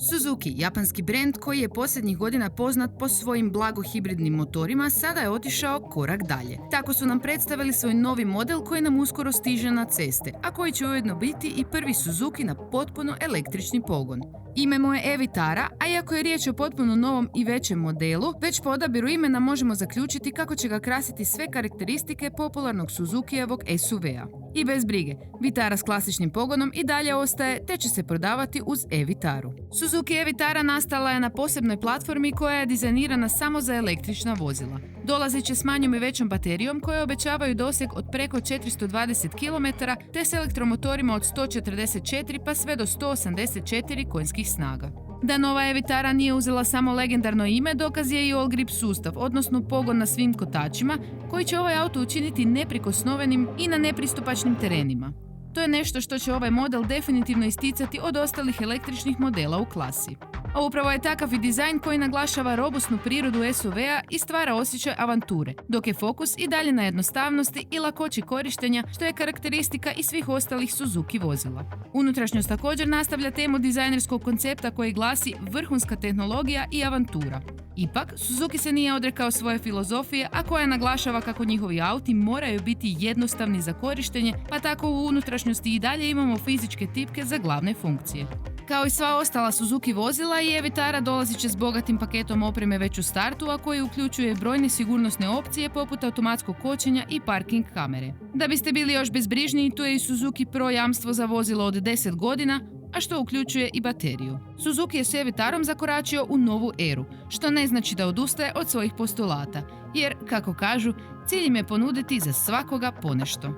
Suzuki, japanski brend koji je posljednjih godina poznat po svojim blagohibridnim motorima, sada je otišao korak dalje. Tako su nam predstavili svoj novi model koji nam uskoro stiže na ceste, a koji će ujedno biti i prvi Suzuki na potpuno električni pogon. Ime mu je e-Vitara, a iako je riječ o potpuno novom i većem modelu, već po odabiru imena možemo zaključiti kako će ga krasiti sve karakteristike popularnog Suzukijevog SUV-a. I bez brige, Vitara s klasičnim pogonom i dalje ostaje, te će se prodavati uz e-Vitaru. Suzuki e-Vitara nastala je na posebnoj platformi koja je dizajnirana samo za električna vozila. Dolazit će s manjom i većom baterijom koje obećavaju doseg od preko 420 km te s elektromotorima od 144 pa sve do 184 konjskih snaga. Da nova e-Vitara nije uzela samo legendarno ime, dokaz je i all grip sustav, odnosno pogon na svim kotačima, koji će ovaj auto učiniti neprikosnovenim i na nepristupačnim terenima. To je nešto što će ovaj model definitivno isticati od ostalih električnih modela u klasi. A upravo je takav i dizajn koji naglašava robustnu prirodu SUV-a i stvara osjećaj avanture, dok je fokus i dalje na jednostavnosti i lakoći korištenja, što je karakteristika i svih ostalih Suzuki vozila. Unutrašnjost također nastavlja temu dizajnerskog koncepta koji glasi vrhunska tehnologija i avantura. Ipak, Suzuki se nije odrekao svoje filozofije, a koja naglašava kako njihovi auti moraju biti jednostavni za korištenje, pa tako u unutrašnjosti i dalje imamo fizičke tipke za glavne funkcije. Kao i sva ostala Suzuki vozila, i e-Vitara dolazit će s bogatim paketom opreme već u startu, a koji uključuje brojne sigurnosne opcije poput automatskog kočenja i parking kamere. Da biste bili još bezbrižniji, tu je i Suzuki Pro jamstvo za vozilo od 10 godina, a što uključuje i bateriju. Suzuki je s e-Vitarom zakoračio u novu eru, što ne znači da odustaje od svojih postulata, jer, kako kažu, cilj im je ponuditi za svakoga ponešto.